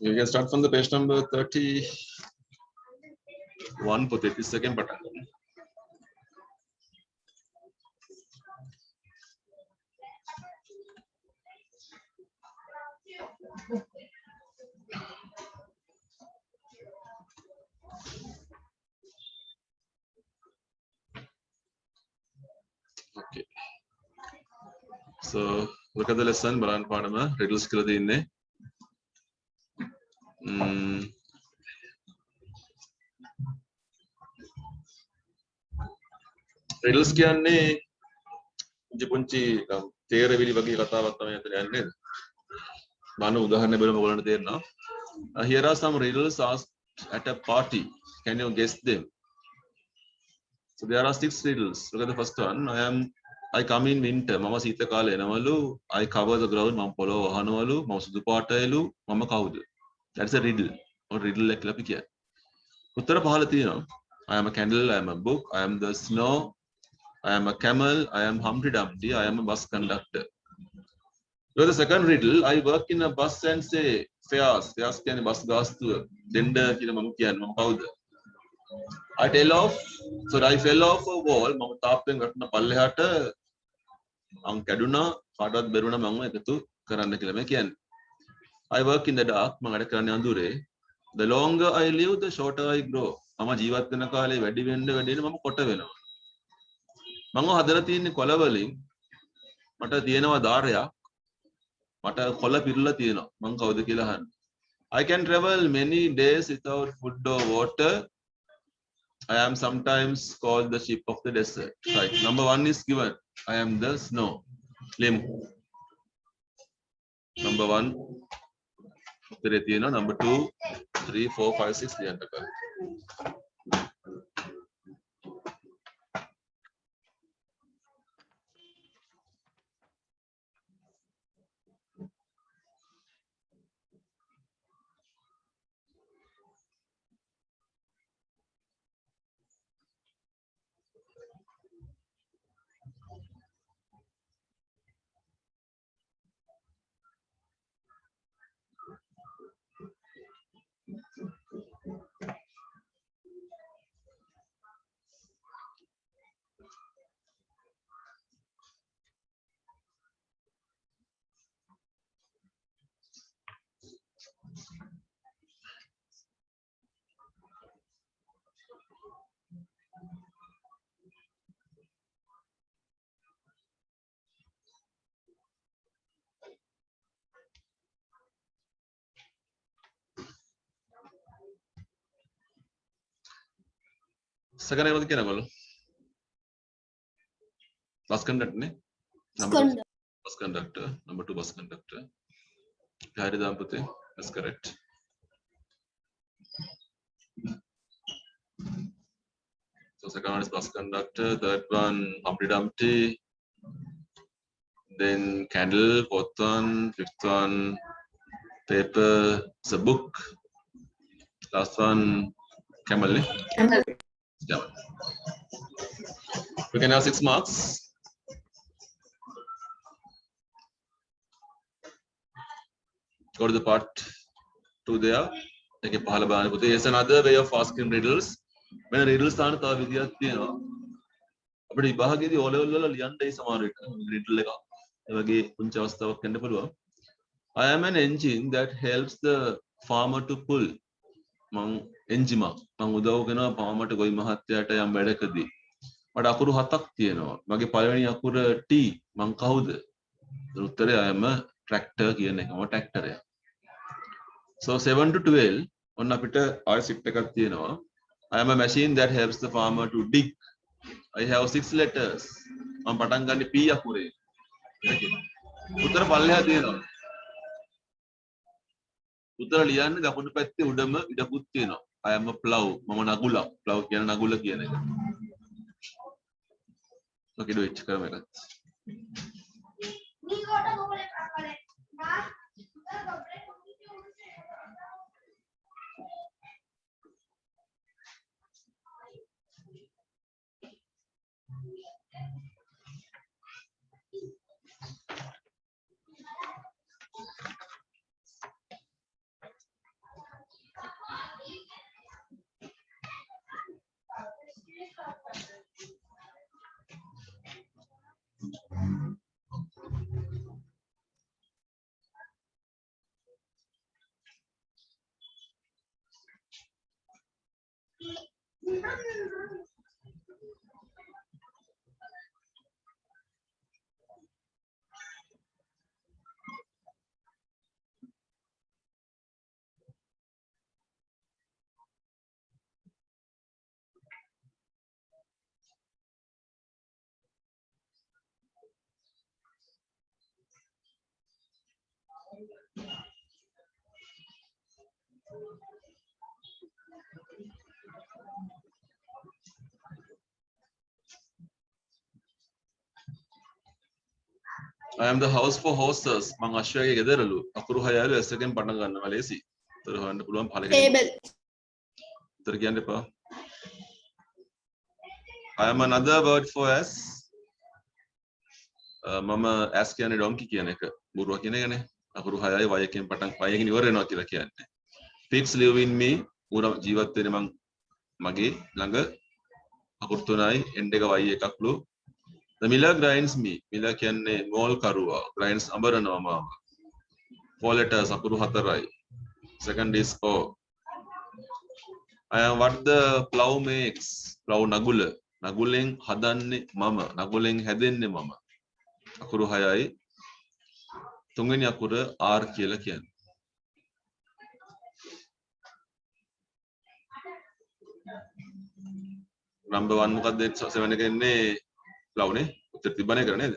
You can start from the page number 31 for 32nd button. Okay. So look at the lesson. Balan Padama, riddles kila inne. Riddles කියන්නේ පුංචි තේරවිලි වගේ කතාවක් තමයි අතන යන්නේ. මම උදාහරණ බලමු ඔයගොල්ලන්ට තේරෙනවා. Here are some riddles asked at a party. Can you guess them? So there are 6 riddles. Look at the first one. I come in winter. මම සීත කාලේ එනවලු. I cover the ground. මම පොළොව වහනවලු. මම සුදු පාටයිලු. මම කවුද? That's a riddle. or riddle එක කියලා අපි කියන්නේ. උත්තර පහල තියෙනවා. I am a candle, I am a book, I am the snow, I am a camel, I am Humpty Dumpty, I am a bus conductor. So the second riddle, I work in a bus and say fares. Fares කියන්නේ bus ගාස්තුව දෙන්න කියලා මම කියන්නේ මම කවුද? I fell off a wall. මම තාප්පෙන් වැටුණ පල්ලෙහාට මං කැඩුනා කාටවත් බැරුණා මම එකතු කරන්න කියලා මම කියන්නේ. I work in the dark. මම වැඩ කරන්නේ අඳුරේ. The longer I live, the shorter I grow. මම ජීවත් වෙන කාලේ වැඩි වෙන්න මම කොට වෙනවා. මම හදලා තියෙන්නේ කොළ වලින්. මට තියෙනවා ධාරයක්. මට කොළ පිරලා තියෙනවා. මං කවුද කියලා අහන්න. I can travel many days without food or water. I am sometimes called the ship of the desert. Right. Number 1 is given. I am the snow. Limb. Number 1. උත්තරේ තියෙනවා. Number 2, 3, 4, 5, 6 ලියන්න කරා. Second name क्या बोलो? Bus conductor ने? Number 2 bus conductor. Number 2 bus conductor. Hari Dampati. That's correct. So second one is bus conductor. Third one Humpty Dumpty. Then candle. Fourth one. Fifth one paper. It's a book. Last one camel. Camel. We can have 6 marks. Go to the part 2 there. Take a pahala bana. It's another way of asking riddles. When riddles are තව විදියක් තියෙනවා. අපිට විභාගයේදී O level වල ලියන්නයි සමහර විට riddle එක. ඒ වගේ පුංචි අවස්ථාවක් වෙන්න පුළුවන්. I am an engine that helps the farmer to pull. මං එන්ජිමක්. මං උදව් කරනවා farmer ට ගොවි මහත්තයාට යම් වැඩකදී. මට අකුරු 7ක් තියෙනවා. මගේ පළවෙනි අකුර T. මං කවුද? උත්තරේ I am a tractor කියන එක. මම tractor එක. So 7 to 12 ඔන්න අපිට ආය සිට් එකක් තියෙනවා. I am a machine that helps the farmer to dig. I have 6 letters. මම පටන් ගන්නේ P අකුරේ. උත්තර පල්ලෙහා තියෙනවා. උත්තර ලියන්නේ දකුණු පැත්තේ උඩම ඉඩකුත් තියෙනවා. I am a plow. මම නගුලක්. plow කියන නගුල කියන එක. Okay, do it. කරමු එකත්. I am the house for horses. මං අශ්වයාගේ ගෙදරලු. අකුරු 6 යාලු S එකෙන් පටන් ගන්නවා ලේසි. උත්තර හොයන්න පුළුවන් පළවෙනි. Table. උත්තර කියන්න එපා. I am another word for S. මම S කියන්නේ donkey කියන එක. බොරුව කියන එකනේ. අකුරු 6යි Y එකෙන් පටන් Y එකෙන් ඉවර වෙනවා කියලා කියන්නේ. Pigs live in me. ඌර ජීවත් වෙන්නේ මගේ ළඟ. අකුරු 3යි end එක Y එකක්ලු. The miller grinds me. Miller කියන්නේ මෝල් කරුවා. Grinds අඹරනවා මාව. 4 letters අකුරු 4යි. Second is O. I am what the plow makes. Plow නගුල. නගුලෙන් හදන්නේ මම. නගුලෙන් හැදෙන්නේ මම. අකුරු 6යි. තුන්වෙනි අකුර R කියලා කියන්නේ. number 1 මොකක්ද 7 එකේ ඉන්නේ plow නේ. උත්තර තිබ්බනේ කර නේද?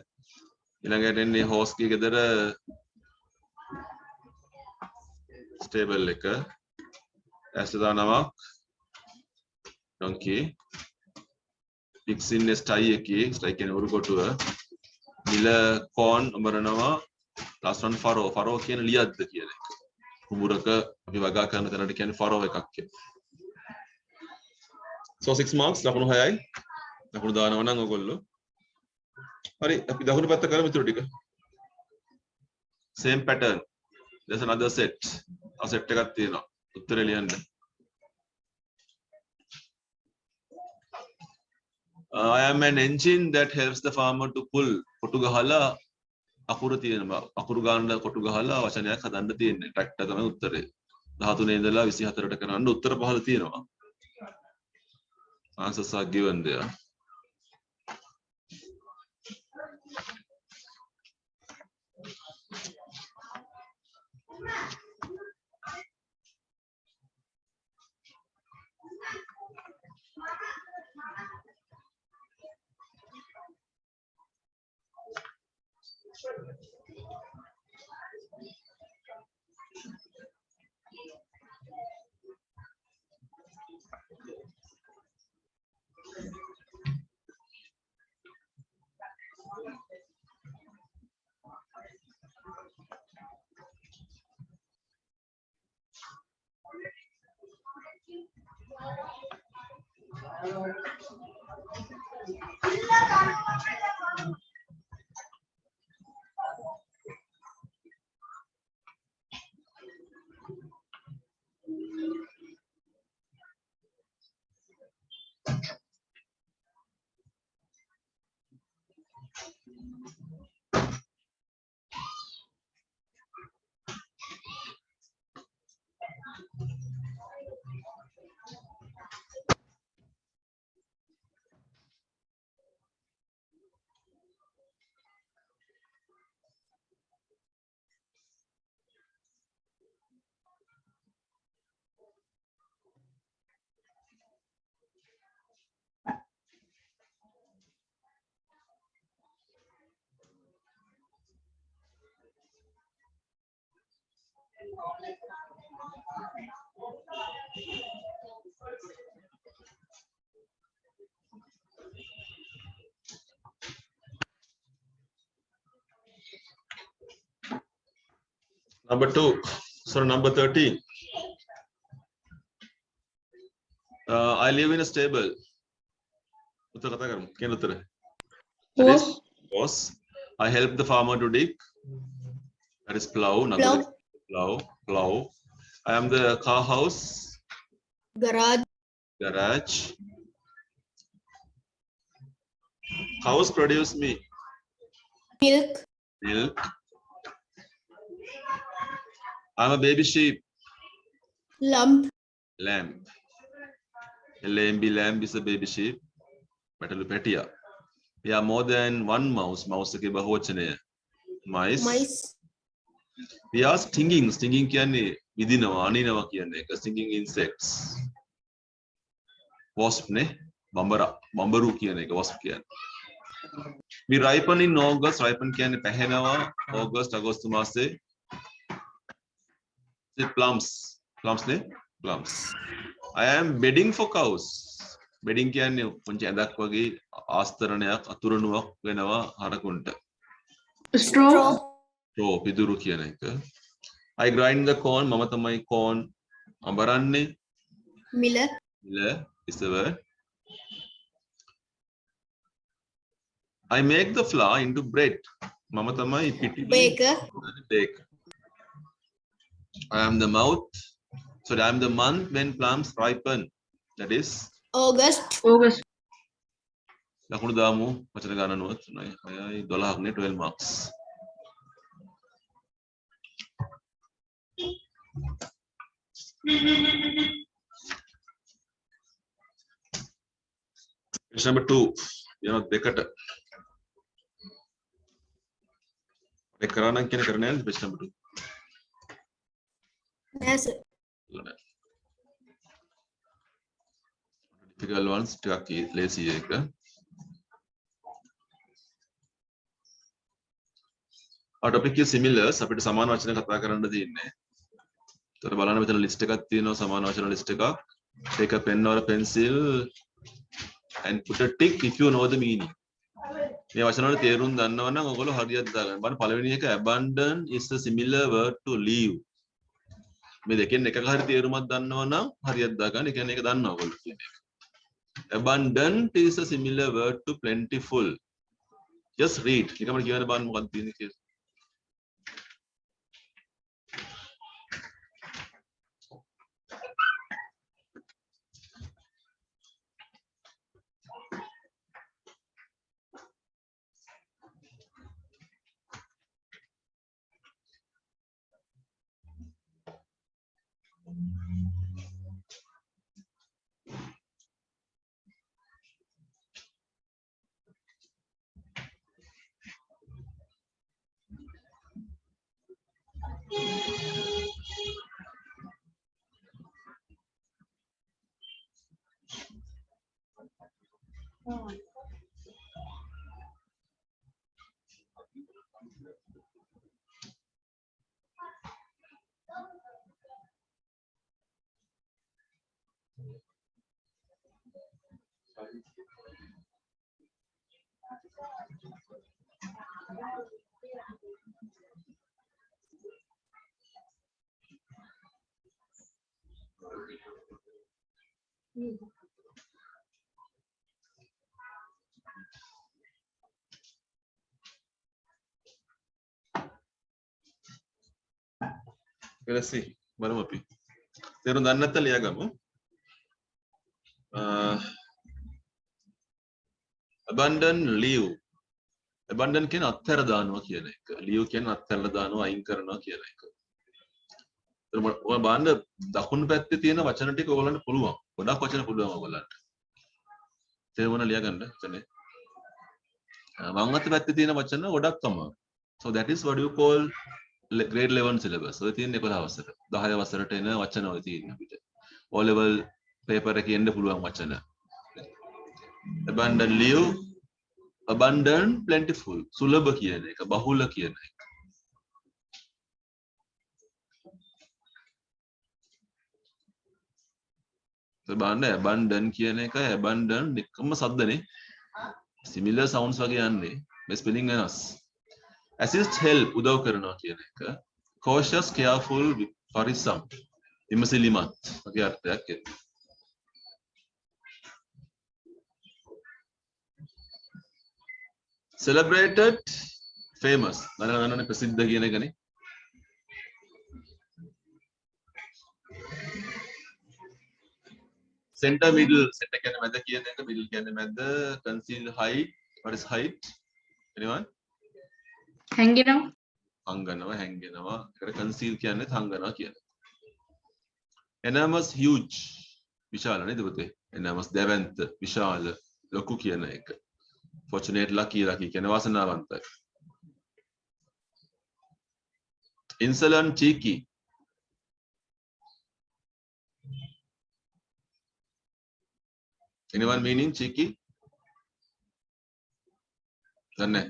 ඊළඟට එන්නේ horse කී ගෙදර stable එක. S දානමක් donkey. pigs in stye එකේ stye කියන්නේ උරු කොටුව. මිල corn අමරනවා last one furrow කියන ලියද්ද කියන එක. කුඹුරක අපි වගා කරන තැනට කියන්නේ furrow එකක් කියලා. So 6 marks ලකුණු 6යි. ලකුණු දානවා නම් ඔයගොල්ලෝ. හරි අපි දකුණු පැත්ත කරමු ඊටු ටික. Same pattern. There's another set. ආ set එකක් තියෙනවා. උත්තරේ ලියන්න. I am an engine that helps the farmer to pull. කොටු ගහලා අකුරු තියෙනවා. අකුරු ගන්න කොටු ගහලා වචනයක් හදන්න තියෙන්නේ. ට්‍රැක්ටර් තමයි උත්තරේ. 13 ඉඳලා 24ට කරන්න උත්තර පහළ තියෙනවා. Answers are given there. Number 2, sorry, number 13. I live in a stable. Horse. I help the farmer to dig. That is plow. Plow. I am the car house. Garage. Cows produce me. Milk. I'm a baby sheep. Lamb. Lamb is a baby sheep. Petia. We are more than one mouse. Mouse ke bahuvachane. Mice. We are stinging. Stinging කියන්නේ විදිනවා අනිනවා කියන්නේ එක. Stinging insects. Wasp ne. බම්බරු කියන එක wasp කියන්නේ. We ripen in August. Ripen කියන්නේ පැහැෙනවා. August අගෝස්තු මාසේ. Plums ne. Plums. I am bedding for cows. Bedding කියන්නේ පුංචි ඇඳක් වගේ ආස්තරණයක් අතුරුණුවක් වෙනවා හරකුන්ට. straw, straw පිදුරු කියන එක. I grind the corn මම තමයි corn අඹරන්නේ. miller, Miller is the word. I make the flour into bread. මම තමයි පිටි baker, bake. I am the mouth. Sorry, I am the month when plums ripen. That is August, August. ලකුණු දාමු වචන ගණනුව 3යි 6යි 12ක් නේ 12 marks. Question number 2. දෙකට. ඒ කරානම් කියන කරන්නේ නැහැ question number 2. yes, difficult ones ටිකක් lazy එක. our topic is similars අපිට සමාන වචන කතා කරන්න තියෙන්නේ. ඒතර බලන්න මෙතන list එකක් තියෙනවා සමාන වචන list එකක්. take a pen or a pencil and put a tick if you know the meaning. මේ වචන වල තේරුම් දන්නවා නම් ඔයගොල්ලෝ හරියට දාගන්න. බලන්න පළවෙනි එක abandon is a similar word to leave. මේ දෙකෙන් එකක හරි තේරුමක් දන්නවා නම් හරියට දාගන්න. ඒ කියන්නේ ඒක දන්නවා ඔයගොල්ලෝ කියන එක. Abundant is a similar word to plentiful. Just read. නිකම්ම කියන්න බලන්න මොකක්ද තියෙන්නේ කියලා. Let's see. බලමු අපි. තේරුම් දන්නේ නැත්නම් ලියාගමු. Abandon leave. Abandon කියන්නේ අත්හැර දානවා කියන එක. leave කියන්නේ අත්හැරලා දානවා අයින් කරනවා කියන එක. ඔය බලන්න දකුණු පැත්තේ තියෙන වචන ටික ඔයගලන්ට පුළුවන්. ගොඩක් වචන පුළුවන් ඔයගලන්ට. තේරුණ ලියාගන්න එතන. වම් අත පැත්තේ තියෙන වචන ගොඩක් තමයි. So that is what you call grade 11 syllabus. ඔය තියෙන 11 වසර. 10 වසරට එන වචන ඔය තියෙන අපිට. O level paper එකේ එන්න පුළුවන් වචන. Abundant leave, abundant plentiful. සුලභ කියන එක, බහුල කියන එක. බලන්න abundant කියන එක abundant එකම શબ્දනේ. Similar sounds වගේ යන්නේ. මේ spelling වෙනස්. Assist help උදව් කරනවා කියන එක. Cautious careful පරිස්සම්. විමසිලිමත් වගේ අර්ථයක් එනවා. Celebrated famous. නනනනේ ප්‍රසිද්ධ කියන එකනේ. Center middle center කියන්නේ මැද කියන එක middle කියන්නේ මැද conceal height what is height anyone හැංගෙනවා. හංගනවා හැංගෙනවා ඒකට conceal කියන්නේ හංගනවා කියන එක. Enormous huge විශාල නේද පුතේ enormous දැවැන්ත විශාල ලොකු කියන එක. Fortunate lucky lucky කියන වාසනාවන්තයි. Insolent cheeky anyone meaning cheeky? Done.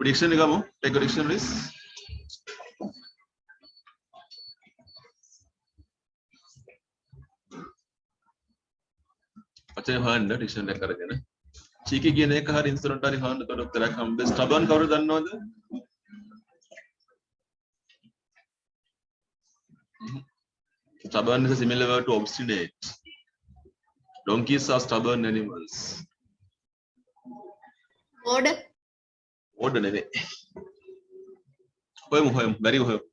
Dictionary come take a dictionary please. अच्छा hand dictionary කරගෙන cheeky කියන එක හරි insolent හරි hand උඩට උත්තරයක් හම්බෙන්නේ stubborn කවුරුද දන්නවද? Stubborn is a similar word to obstinate. Donkeys are stubborn animals. Order. Order නෙවෙයි. හොයමු. බැරි හොයමු.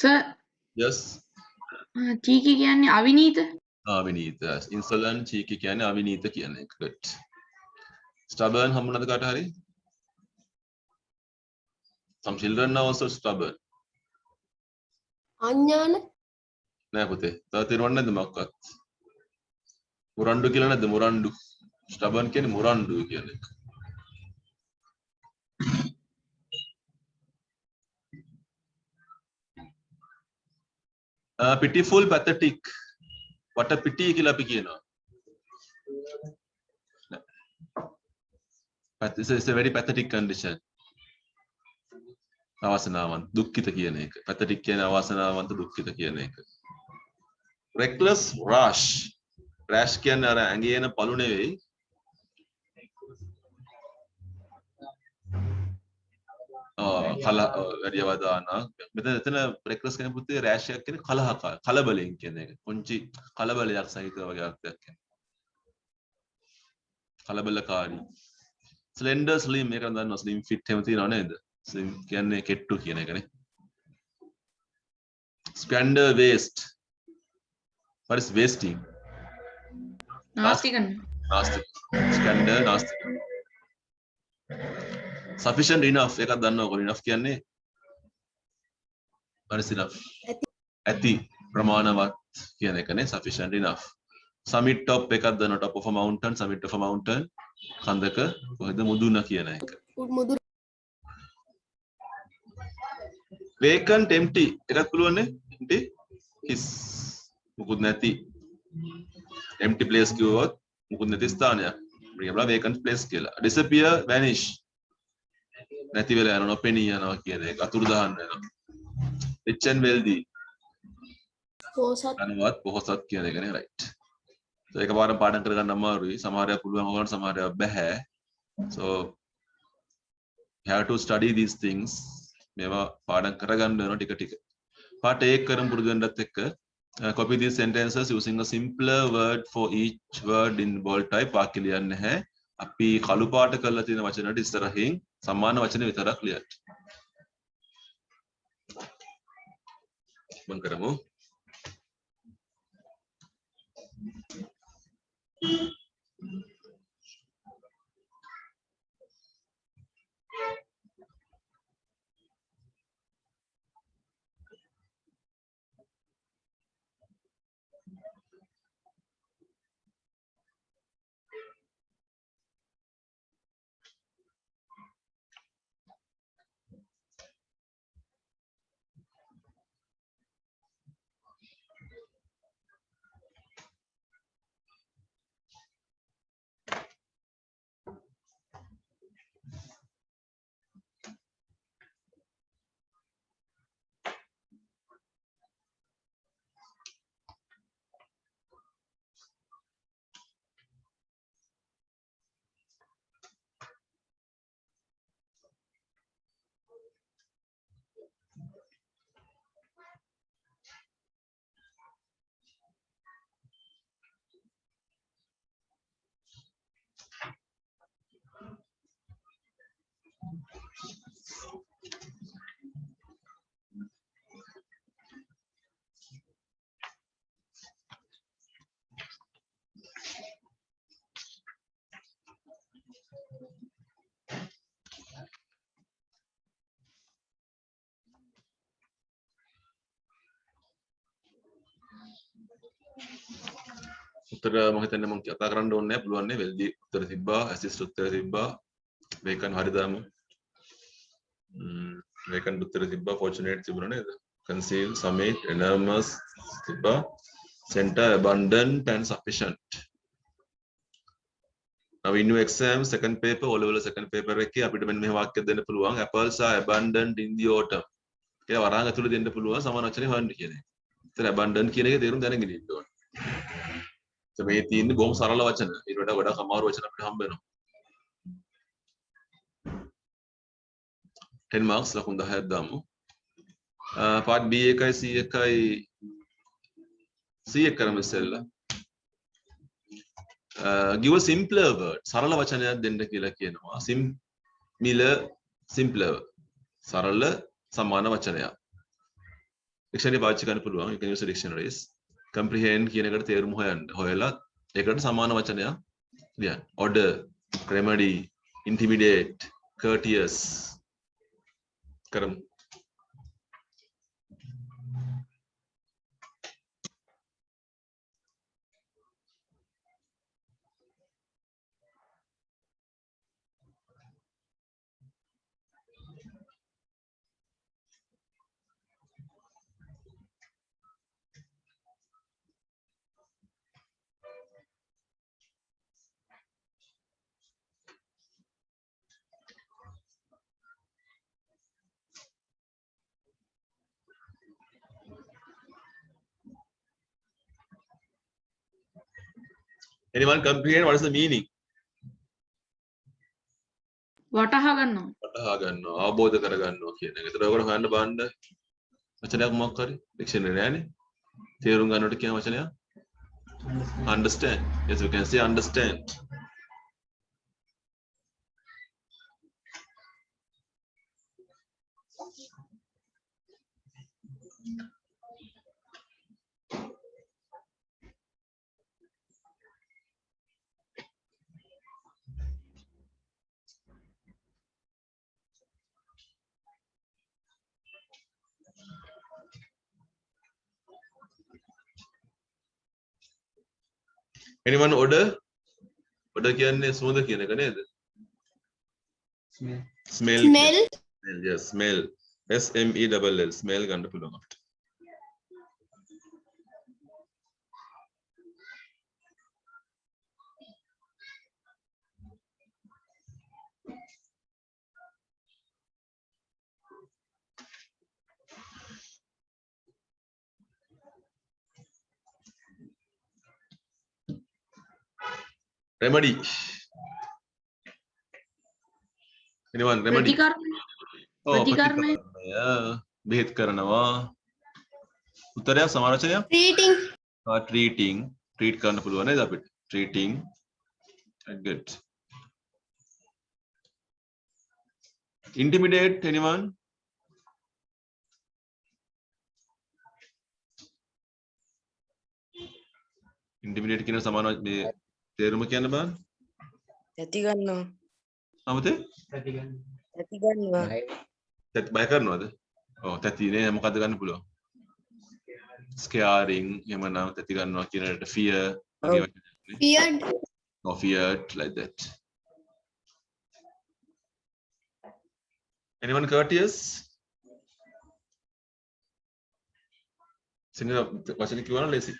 Sir, Yes. cheeky කියන්නේ අවිනීත. අවිනීත. Insolent, cheeky කියන්නේ අවිනීත කියන එක. Good. Stubborn හම්බුනද කාට හරි? Some children are also stubborn. අඥාන. නෑ පුතේ. තව තේරුම් නැද්ද මොකක්වත්? මුරණ්ඩු කියලා නැද්ද මුරණ්ඩු? Stubborn කියන්නේ මුරණ්ඩු කියන එක. Pitiful, pathetic. What a pity කියලා අපි කියනවා. This is a very pathetic condition. අවාසනාවන්ත දුක්ඛිත කියන එක. pathetic කියන්නේ අවාසනාවන්ත දුක්ඛිත කියන එක. Reckless, rash. Rash කියන්නේ අර ඇඟේ එන පළු නෙවෙයි. වැඩි අවදාන. මෙතන reckless කියන පුතේ rash එක කියන්නේ කලබලෙන් කියන එක. පුංචි කලබලයක් සහිත වගේ අර්ථයක් කියන්නේ. කලබලකාරී. Slender, slim එක දන්නවා slim fit එහෙම තියනව නේද? slim කියන්නේ කෙට්ටු කියන එකනේ. Squander, waste. What is wasting? නාස්ති කරන. Nasty. Squander, nasty. Sufficient enough එකක් දන්නවකො enough කියන්නේ what is enough? ඇති ප්‍රමාණවත් කියන එකනේ sufficient enough. Summit top එකක් දන්නවා top of a mountain, summit of a mountain කන්දක කොහෙද මුදුන කියන එක. මුදුන. Vacant, empty එකක් පුළුවන් නේ empty is මුකුත් නැති empty place කිව්වොත් මුකුත් නැති ස්ථානයක්. කියනවා vacant place කියලා. Disappear, vanish නැති වෙලා යනවා නොපෙනී යනවා කියන එක අතුරුදහන් වෙනවා. Rich and wealthy පොහොසත්. ධනවත් පොහොසත් කියන එකනේ right. So එකපාරම පාඩම් කරගන්න අමාරුයි. සමහර අය පුළුවන් වුණාට සමහර අය බෑ. So you have to study these things. මේවා පාඩම් කරගන්න වෙනවා ටික ටික. පාඩ 1 කරමු පුරුදු වෙන්නත් එක්ක copy these sentences using a simpler word for each word in bold type. වාක්‍ය ලියන්නේ නැහැ. අපි කළු පාට කරලා තියෙන වචනට ඉස්සරහින් සමාන වචන විතරක් ලියන්න. මම කරමු. උත්තර මම හිතන්නේ මම කතා කරන්න ඕනේ නැහැ පුළුවන් නේ වෙල්දි උත්තර තිබ්බා ඇසිස්ට් උත්තර තිබ්බා වේකන් හරි දාමු වේකන් උත්තර තිබ්බා fortunate තිබුණා නේද conceal summit enormous තිබ්බා center abundant and sufficient now in your exam second paper O level second paper එකේ අපිට මෙන්න මේ වාක්‍යයක් දෙන්න පුළුවන් apples are abundant in the autumn කියලා වරහන් ඇතුළේ දෙන්න පුළුවන් සමාන වචනේ හොයන්න කියන එක. ඒතර abundant කියන එකේ තේරුම් දැනගෙන ඉන්න ඕනේ. මේ තියෙන්නේ බොහොම සරල වචන. ඊට වඩා ගොඩක් අමාරු වචන අපිට හම්බ වෙනවා. 10 marks ලකුණු 10ක් දාමු. part B එකයි C එකයි C එක කරමු ඉස්සෙල්ලා. Give a simpler word. සරල වචනයක් දෙන්න කියලා කියනවා. simpler. සරල සමාන වචනයක්. dictionary පාවිච්චි කරන්න පුළුවන්. You can use dictionaries. comprehend කියන එකට තේරුම හොයලා ඒකට සමාන වචනයක් ලියන්න. order, remedy, intimidate, courteous. කරමු. Anyone comprehend what is the meaning? වටහා ගන්නවා. වටහා ගන්නවා, අවබෝධ කර ගන්නවා කියන එක. ඒතර ඔයගොල්ලෝ හොයන්න බලන්න වචනයක් මොකක් හරි dictionary නෑනේ. තේරුම් ගන්නකොට කියන වචනයක් understand. Yes, we can say understand. Anyone order? Order කියන්නේ සුවඳ කියන එක නේද? Smell. Smell. Yes, smell. SMELL. Smell ගන්න පුළුවන් අපිට. Remedy. Anyone remedy? ප්‍රතිකර්මය. බෙහෙත් කරනවා. උත්තරයක් සමාරචනයක්? Treating. treating. treat කරන්න පුළුවන් නේද අපිට? treating. good. Intimidate anyone? Intimidate කියන සමාන මේ තේරුම කියන්න බලන්න. ඇති ගන්නවා. 아무තේ? ඇති ගන්නවා. තත් බය කරනවද? ඔව් තතිනේ මොකද්ද ගන්න පුළුවන්? scaring එහෙම නම් තති ගන්නවා කියන එකට fear වගේ වචන. Feared. or feared like that. Anyone courteous? Sinhala වචන කියවන ලේසි.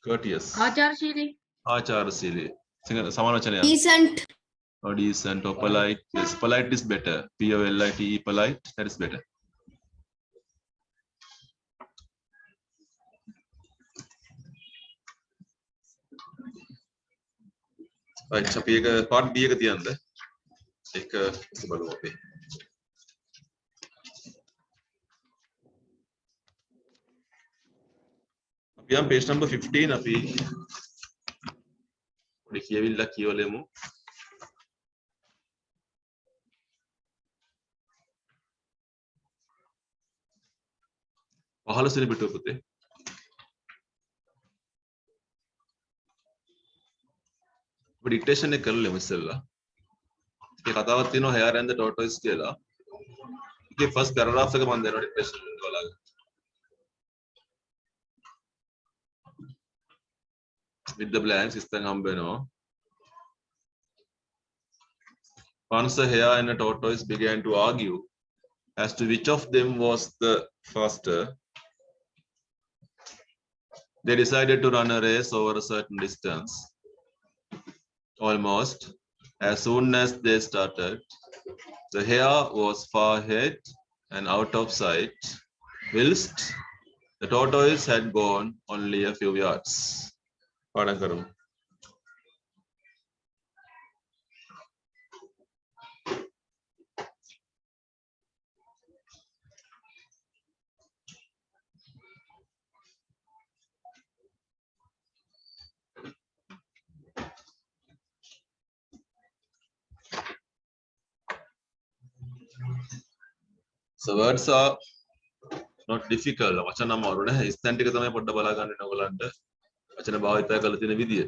courteous. ආචාරශීලී. ආචාරශීලී. සිංහල සමාන වචනයක්. Decent. or decent or polite. Yes, polite is better. polite, polite, that is better. right, අපි එක part B එක තියන්නද? ඒක බලමු අපි. අපි යම් page number 15 අපි පොඩි කියවිල්ලක් කියවලෙමු. පහළොස්වෙනි පිටුව පුතේ. අපි dictation එක කරලා ඉස්සෙල්ලා. ඒකේ කතාවක් තියෙනවා hair and the tortoise කියලා. ඒකේ first paragraph එක මම දෙනවා dictation එක බලන්න. with the blanks ඉස්සෙන් හම්බ වෙනවා. Once a hare and a tortoise began to argue as to which of them was the faster. They decided to run a race over a certain distance. Almost as soon as they started, the hare was far ahead and out of sight, whilst the tortoise had gone only a few yards. පාඩම් කරමු. So words are not difficult. වචන අමාරු නෑ. ස්ථාන ටික තමයි පොඩ්ඩක් බලා ගන්න ඕන ඔයගලන්ට. වචන භාවිතය කරලා තියෙන විදිය.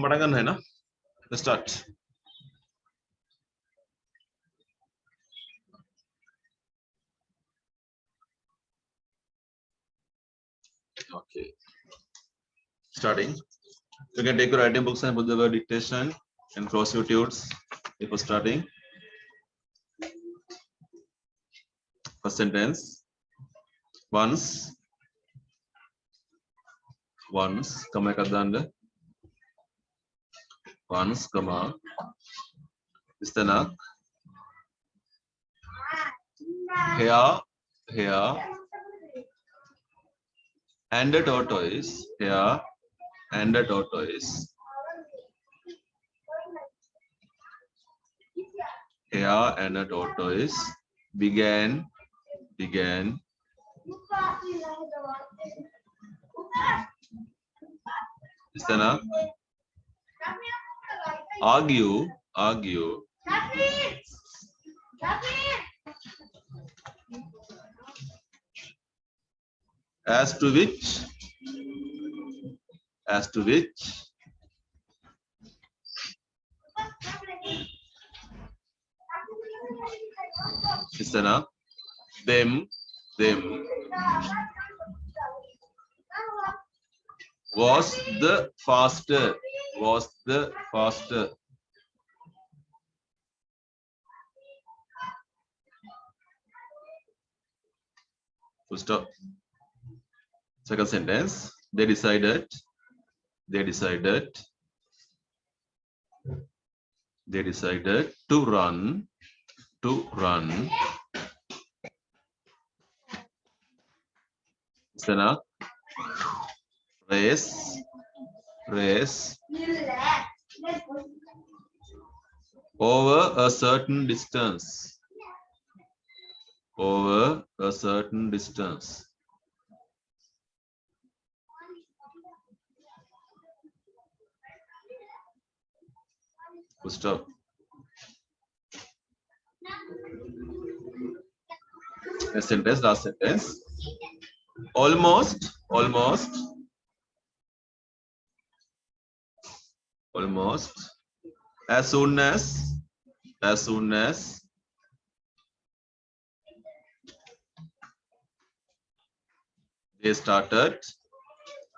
පටන් ගන්න है ना? Let's start. Okay. Starting. You can take your writing books and put the word dictation and cross your tunes before starting. First sentence. Once. Come back at the end. Once, comma. Istanak. Here. And a tortoise. Here. And a tortoise. Here and a tortoise began. Istanak. Argue. As to which Istanak. Them was the faster. Full stop. Second sentence. They decided to run. Istanak. Race over a certain distance. Full stop. Next sentence, last sentence. Almost. As soon as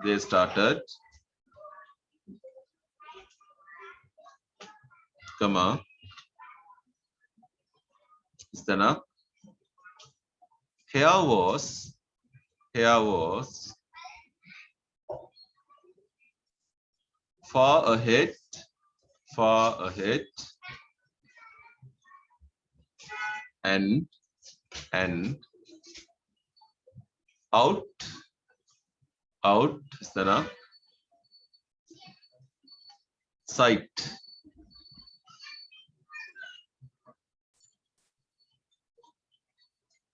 they started comma Istanak. Here was far ahead and out Istanak. Sight.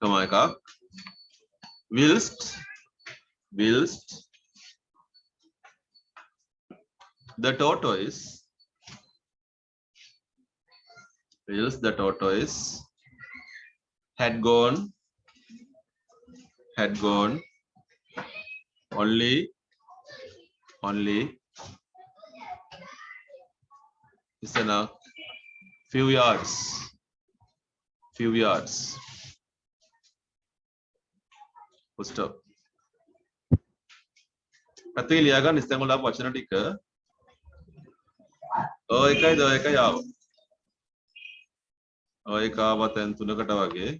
Come on, whilst the tortoise had gone only Istanak. Few yards. Full stop. පැත්තේ ලියා ගන්න ඉස්සෙල්ලා වචන ටික එකයි ද එකයි ආව. ඒක ආවා තැන් තුනකට වගේ.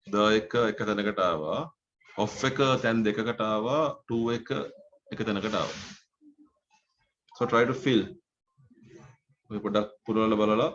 ද එක තැනකට ආවා. ඔෆ් එක තැන් දෙකකට ආවා. ටු එක තැනකට ආවා. So try to fill. ඔය පොඩ්ඩක් පුරවලා බලලා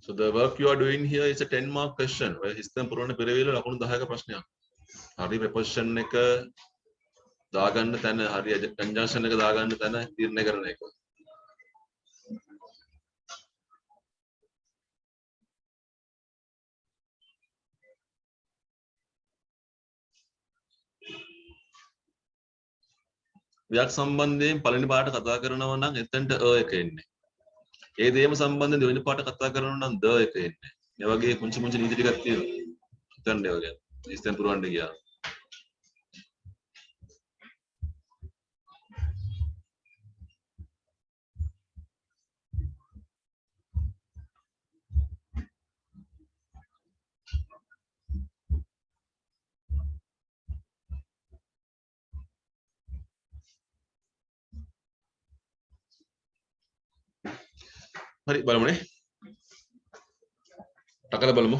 So the work you are doing here is a 10-mark question. ඔය හිස්තැන් පුරවන පෙරවිල ලකුණු 10ක ප්‍රශ්නයක්. හරි ප්‍රොපොසිෂන් එක දාගන්න තැන හරි කන්ජන්ක්ෂන් එක දාගන්න තැන තීරණය කරන එක. ව්‍යාක් සම්බන්ධයෙන් පළවෙනි පාඩට කතා කරනවා නම් එතනට එක එන්නේ. ඒ දේම සම්බන්ධයෙන් දෙවෙනි පාඩට කතා කරනවා නම් ද එක එන්නේ. මේ වගේ පුංචි නීති ටිකක් තියෙනවා. හිතන්න ඒවා ගැන. හිස්තැන් පුරවන්න ගියා. හරි බලමුනේ. ටකල බලමු.